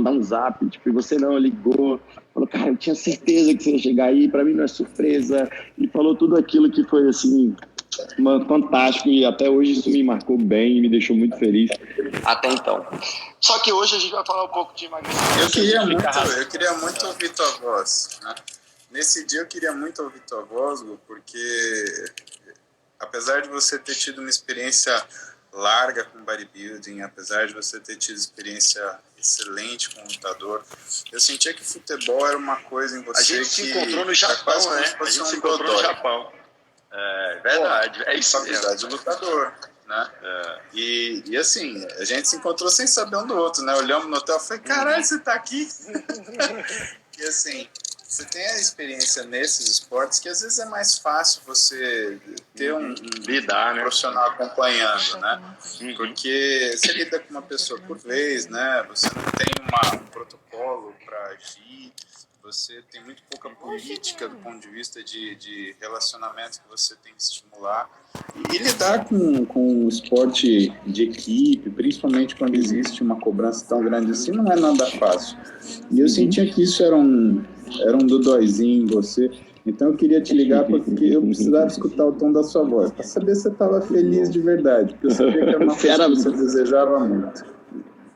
mandar um zap, tipo, e você não ligou. Falou, cara, eu tinha certeza que você ia chegar aí, para mim não é surpresa. E falou tudo aquilo que foi, assim, fantástico, e até hoje isso me marcou bem e me deixou muito feliz até então. Só que hoje a gente vai falar um pouco de emagrecimento. Eu queria muito ouvir tua voz, né? Nesse dia eu queria muito ouvir tua voz, Gu, porque apesar de você ter tido uma experiência larga com bodybuilding, apesar de você ter tido experiência excelente com lutador, eu sentia que futebol era uma coisa em você a gente se encontrou no Japão, né? A gente se encontrou no Japão. É verdade, é isso mesmo. Faculdade de lutador, né? E assim, a gente se encontrou sem saber um do outro, né? Olhamos no hotel e falei, caralho, você tá aqui? E assim, você tem a experiência nesses esportes que às vezes é mais fácil você ter um profissional acompanhando, né? Porque você lida com uma pessoa por vez, né? Você não tem um protocolo para agir, você tem muito pouca política do ponto de vista de relacionamento que você tem que estimular. E lidar com o esporte de equipe, principalmente quando existe uma cobrança tão grande assim, não é nada fácil. E eu sentia que isso era um dodóizinho em você. Então eu queria te ligar porque eu precisava escutar o tom da sua voz, para saber se você estava feliz de verdade, porque eu sabia que era uma coisa que você desejava muito.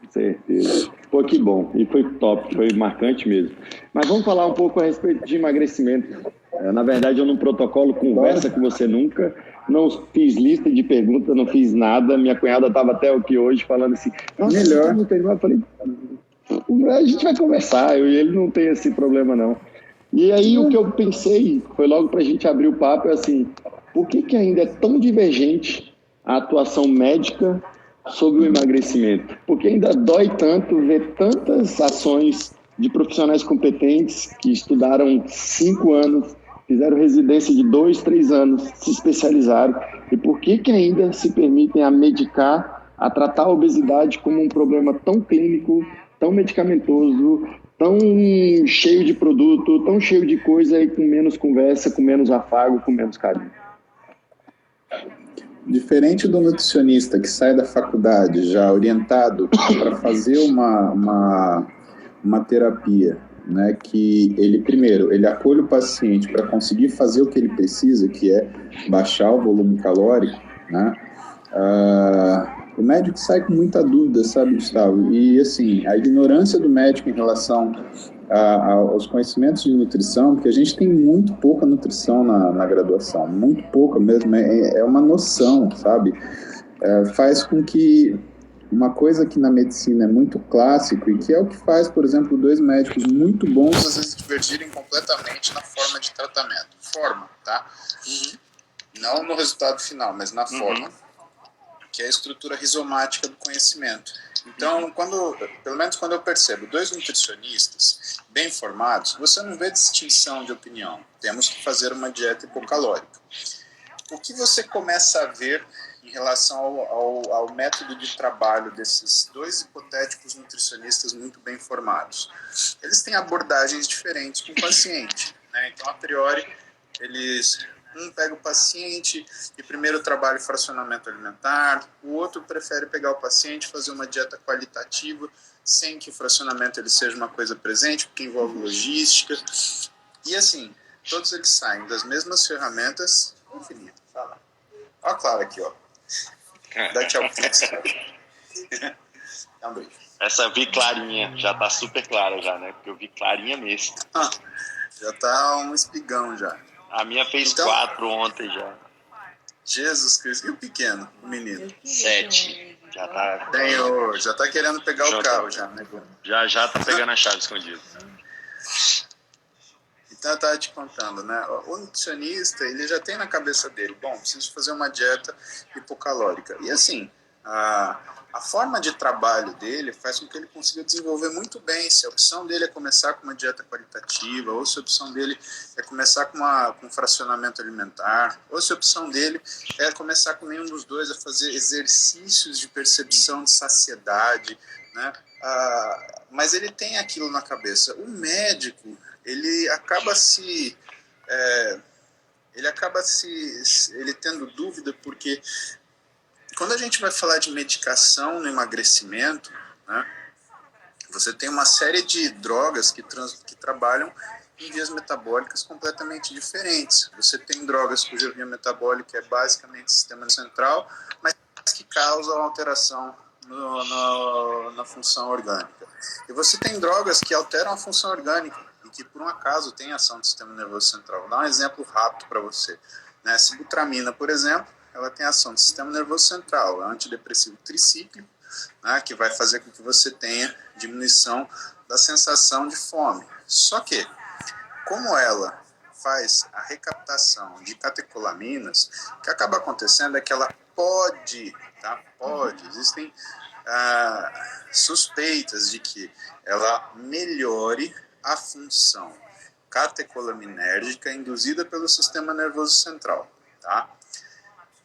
Certeza. Pô, que bom. E foi top, foi marcante mesmo. Mas vamos falar um pouco a respeito de emagrecimento. Na verdade, eu no protocolo conversa com você nunca, não fiz lista de perguntas, não fiz nada. Minha cunhada estava até aqui hoje falando assim, nossa, melhor. Eu falei, a gente vai conversar, eu e ele não tem esse problema não. E aí o que eu pensei, foi logo para a gente abrir o papo, é assim, por que ainda é tão divergente a atuação médica sobre o emagrecimento? Porque ainda dói tanto ver tantas ações de profissionais competentes que estudaram 5 anos, fizeram residência de 2, 3 anos, se especializaram. E por que ainda se permitem a medicar, a tratar a obesidade como um problema tão clínico, tão medicamentoso, tão cheio de produto, tão cheio de coisa e com menos conversa, com menos afago, com menos carinho? Diferente do nutricionista que sai da faculdade já orientado para fazer uma terapia, né, que ele acolhe o paciente para conseguir fazer o que ele precisa, que é baixar o volume calórico, né, o médico sai com muita dúvida, sabe, Gustavo? E assim, a ignorância do médico em relação aos conhecimentos de nutrição, porque a gente tem muito pouca nutrição na graduação, muito pouca mesmo, é uma noção, sabe? Faz com que uma coisa que na medicina é muito clássico e que é o que faz, por exemplo, 2 médicos muito bons às vezes divergirem completamente na forma de tratamento. Forma, tá? Não no resultado final, mas na forma. Que é a estrutura rizomática do conhecimento. Então, pelo menos quando eu percebo 2 nutricionistas bem formados, você não vê distinção de opinião. Temos que fazer uma dieta hipocalórica. O que você começa a ver em relação ao método de trabalho desses 2 hipotéticos nutricionistas muito bem formados? Eles têm abordagens diferentes com o paciente, né? Então, a priori, um pega o paciente e primeiro trabalha o fracionamento alimentar, o outro prefere pegar o paciente e fazer uma dieta qualitativa, sem que o fracionamento ele seja uma coisa presente, porque envolve logística. E assim, todos eles saem das mesmas ferramentas. Infinito, fala. Ó a Clara aqui, ó. Dá tchau pro Dá um beijo. Essa eu vi clarinha, já tá super clara já, né? Porque eu vi clarinha mesmo. Já tá um espigão já. A minha fez 4 ontem já. Jesus Cristo. E o pequeno, o menino? 7. Já tá... Já tá querendo pegar o carro já, né? Já tá pegando a chave escondida. Então eu estava te contando, né? O nutricionista, ele já tem na cabeça dele, bom, preciso fazer uma dieta hipocalórica. E assim, a forma de trabalho dele faz com que ele consiga desenvolver muito bem. Se a opção dele é começar com uma dieta qualitativa, ou se a opção dele é começar com um fracionamento alimentar, ou se a opção dele é começar com nenhum dos dois, a fazer exercícios de percepção de saciedade, né? Mas ele tem aquilo na cabeça. O médico, ele acaba ele tendo dúvida, porque quando a gente vai falar de medicação no emagrecimento, né, você tem uma série de drogas que trabalham em vias metabólicas completamente diferentes. Você tem drogas cuja via metabólica é basicamente sistema central, mas que causam alteração na função orgânica. E você tem drogas que alteram a função orgânica e que, por um acaso, têm ação do sistema nervoso central. Vou dar um exemplo rápido para você. A sibutramina, por exemplo, ela tem ação do sistema nervoso central, é um antidepressivo tricíclico, que vai fazer com que você tenha diminuição da sensação de fome. Só que, como ela faz a recaptação de catecolaminas, o que acaba acontecendo é que ela pode, existem suspeitas de que ela melhore a função catecolaminérgica induzida pelo sistema nervoso central. Tá?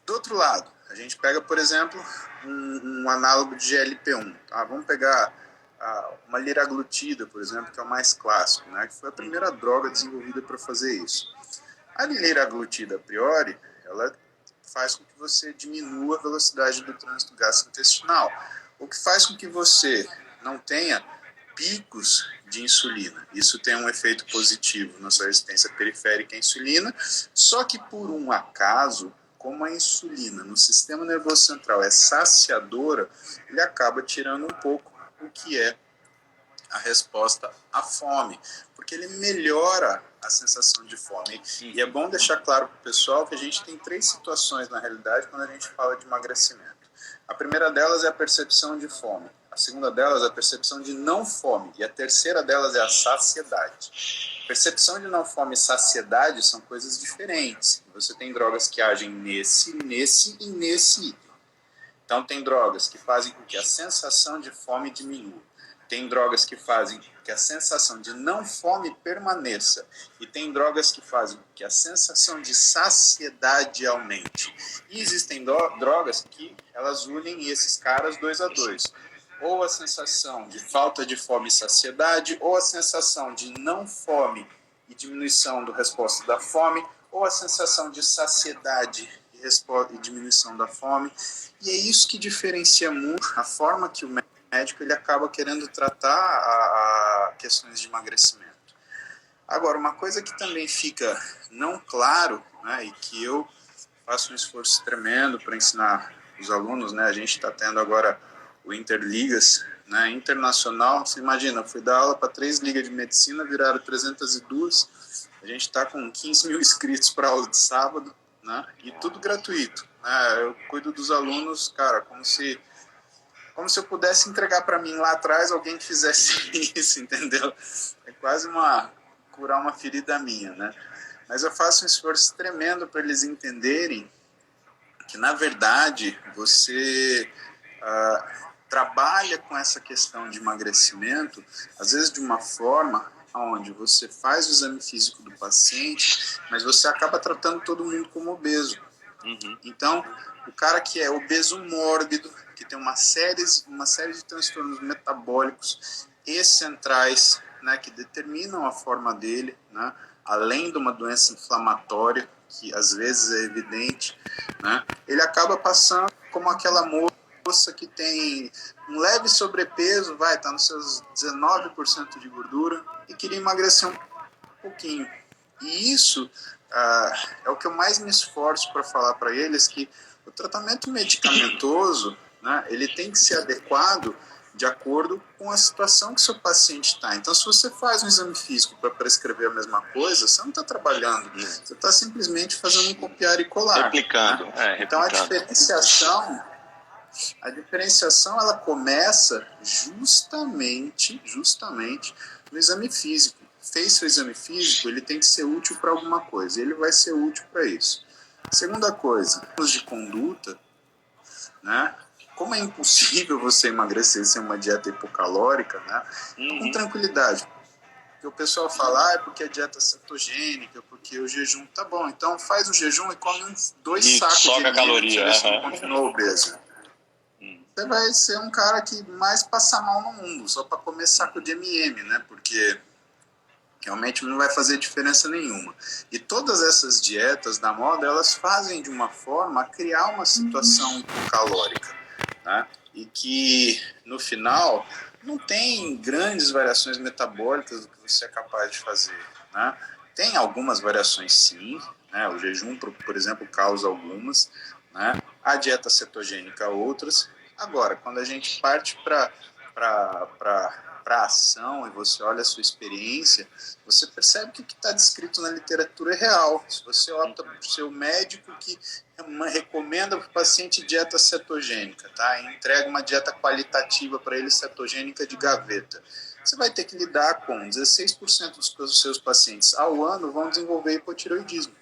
Do outro lado, a gente pega, por exemplo, um análogo de GLP-1. Tá? Vamos pegar uma liraglutida, por exemplo, que é o mais clássico, que foi a primeira droga desenvolvida para fazer isso. A liraglutida, a priori, ela faz com que você diminua a velocidade do trânsito gastrointestinal, o que faz com que você não tenha picos de insulina. Isso tem um efeito positivo na sua resistência periférica à insulina, só que por um acaso, como a insulina no sistema nervoso central é saciadora, ele acaba tirando um pouco o que é a resposta à fome, porque ele melhora a sensação de fome. E é bom deixar claro para o pessoal que a gente tem 3 situações na realidade quando a gente fala de emagrecimento. A primeira delas é a percepção de fome, a segunda delas é a percepção de não fome e a terceira delas é a saciedade. Percepção de não fome e saciedade são coisas diferentes. Você tem drogas que agem nesse e nesse item. Então tem drogas que fazem com que a sensação de fome diminua. Tem drogas que fazem com que a sensação de não fome permaneça. E tem drogas que fazem com que a sensação de saciedade aumente. E existem drogas que elas unem esses caras 2 a 2. Ou a sensação de falta de fome e saciedade, ou a sensação de não fome e diminuição da resposta da fome, ou a sensação de saciedade e diminuição da fome. E é isso que diferencia muito a forma que o médico ele acaba querendo tratar a questões de emagrecimento. Agora, uma coisa que também fica não claro, e que eu faço um esforço tremendo para ensinar os alunos, a gente está tendo agora o Interligas, internacional. Você imagina, eu fui dar aula para 3 ligas de medicina, viraram 302, a gente está com 15 mil inscritos para aula de sábado, e tudo gratuito. Eu cuido dos alunos, cara, como se eu pudesse entregar para mim lá atrás alguém que fizesse isso, entendeu? É quase curar uma ferida minha, Mas eu faço um esforço tremendo para eles entenderem que, na verdade, você trabalha com essa questão de emagrecimento, às vezes de uma forma onde você faz o exame físico do paciente, mas você acaba tratando todo mundo como obeso. Então, o cara que é obeso mórbido, que tem uma série de transtornos metabólicos e centrais, que determinam a forma dele, além de uma doença inflamatória, que às vezes é evidente, ele acaba passando como aquela moça que tem um leve sobrepeso, está nos seus 19% de gordura e queria emagrecer um pouquinho. E isso é o que eu mais me esforço para falar para eles, que o tratamento medicamentoso, ele tem que ser adequado de acordo com a situação que seu paciente está. Então, se você faz um exame físico para prescrever a mesma coisa, você não está trabalhando, você está simplesmente fazando um copiar e colar. Replicando. Então, a diferenciação ela começa justamente no exame físico. Fez seu exame físico, ele tem que ser útil para alguma coisa, ele vai ser útil para isso. Segunda coisa, os de conduta, como é impossível você emagrecer sem uma dieta hipocalórica, com tranquilidade. Porque o pessoal fala, é porque a dieta é cetogênica, porque o jejum tá bom. Então faz o jejum e come 2 sacos de caloria, você não continua obeso. Você vai ser um cara que mais passa mal no mundo, só para comer saco de M&M, Porque realmente não vai fazer diferença nenhuma. E todas essas dietas da moda, elas fazem de uma forma a criar uma situação hipocalórica, E que, no final, não tem grandes variações metabólicas do que você é capaz de fazer, né? Tem algumas variações sim, né? O jejum, por exemplo, causa algumas, né? A dieta cetogênica outras. Agora, quando a gente parte para a ação e você olha a sua experiência, você percebe que o que está descrito na literatura é real. Se você opta por ser o médico que recomenda para o paciente dieta cetogênica, tá? E entrega uma dieta qualitativa para ele cetogênica de gaveta, você vai ter que lidar com 16% dos seus pacientes ao ano vão desenvolver hipotireoidismo.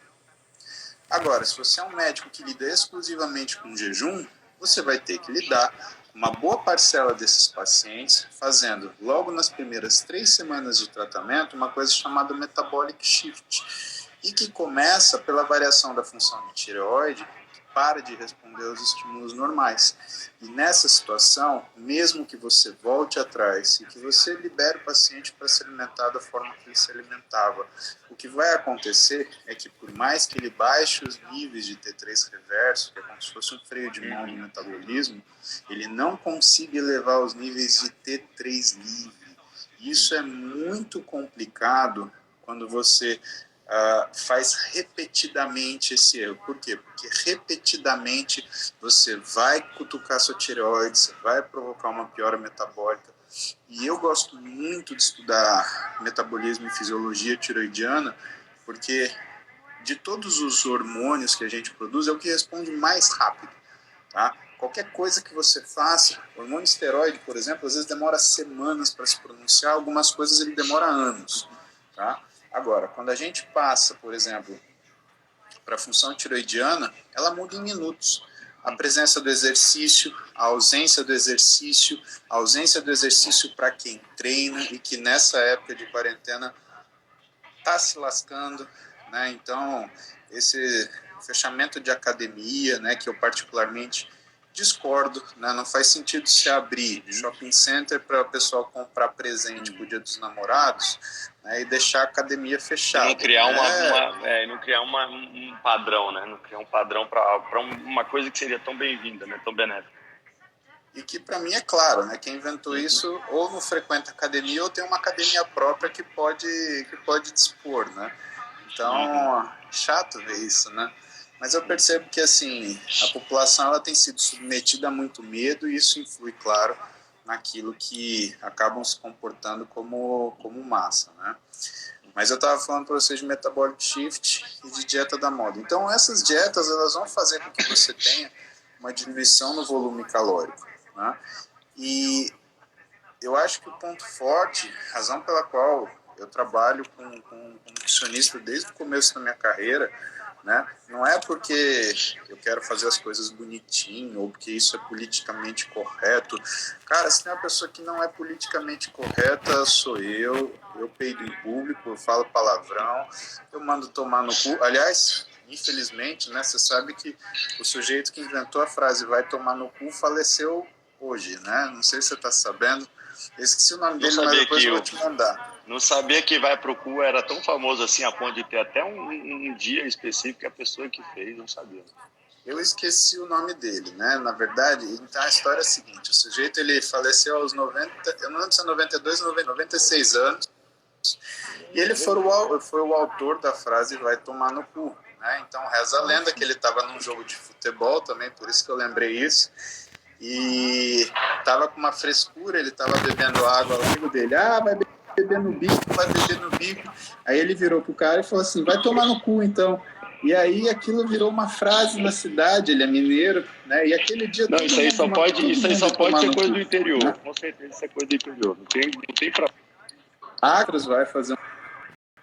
Agora, se você é um médico que lida exclusivamente com jejum, você vai ter que lidar com uma boa parcela desses pacientes, fazendo logo nas primeiras 3 semanas de tratamento uma coisa chamada metabolic shift, e que começa pela variação da função de tireoide, que para de responder aos estímulos normais. E nessa situação, mesmo que você volte atrás e que você libere o paciente para se alimentar da forma que ele se alimentava, o que vai acontecer é que, por mais que ele baixe os níveis de T3 reverso, que é como se fosse um freio de mão no metabolismo, ele não consiga elevar os níveis de T3 livre. Isso é muito complicado quando você faz repetidamente esse erro. Por quê? Porque repetidamente você vai cutucar sua tireoide, você vai provocar uma piora metabólica. E eu gosto muito de estudar metabolismo e fisiologia tiroidiana, porque de todos os hormônios que a gente produz, é o que responde mais rápido, tá? Qualquer coisa que você faça, o hormônio esteroide, por exemplo, às vezes demora semanas para se pronunciar, algumas coisas ele demora anos, tá? Agora, quando a gente passa, por exemplo, para a função tiroidiana, ela muda em minutos. A presença do exercício, a ausência do exercício para quem treina e que nessa época de quarentena está se lascando, né? Então, esse fechamento de academia, né, que eu particularmente discordo, né? Não faz sentido se abrir shopping center para o pessoal comprar presente para o Dia dos Namorados, né, e deixar a academia fechada. E não criar, um padrão, né? Não criar um padrão para uma coisa que seria tão bem-vinda, né? Tão benéfica. E que, para mim, é claro, né? Quem inventou isso ou não frequenta academia ou tem uma academia própria que pode dispor, né? Então, chato ver isso, né? Mas eu percebo que, assim, a população ela tem sido submetida a muito medo e isso influi, claro, naquilo que acabam se comportando como massa, né? Mas eu estava falando para vocês de metabolic shift e de dieta da moda. Então, essas dietas elas vão fazer com que você tenha uma diminuição no volume calórico, né? E eu acho que o ponto forte, razão pela qual eu trabalho com nutricionista desde o começo da minha carreira, né? Não é porque eu quero fazer as coisas bonitinho ou porque isso é politicamente correto. Cara, se tem uma pessoa que não é politicamente correta, sou eu peido em público, eu falo palavrão, eu mando tomar no cu. Aliás, infelizmente, né, você sabe que o sujeito que inventou a frase vai tomar no cu faleceu hoje, né? Não sei se você está sabendo. Eu esqueci o nome dele, mas depois eu vou te mandar. Não sabia que vai pro cu era tão famoso assim, a ponto de ter até um dia específico que a pessoa que fez não sabia. Eu esqueci o nome dele, né? Na verdade, então a história é a seguinte: o sujeito ele faleceu aos 90, eu não lembro se é 92 ou 96 anos, e ele foi o autor da frase vai tomar no cu, né? Então reza a lenda que ele estava num jogo de futebol também, por isso que eu lembrei isso. E tava com uma frescura, ele tava bebendo água, o amigo dele, vai beber no bico. Aí ele virou pro cara e falou assim, vai tomar no cu então. E aí aquilo virou uma frase na cidade, ele é mineiro, né? E aquele dia... Não, isso aí só pode ser coisa do interior, né? Com certeza isso é coisa do interior, não tem pra... Acros vai fazer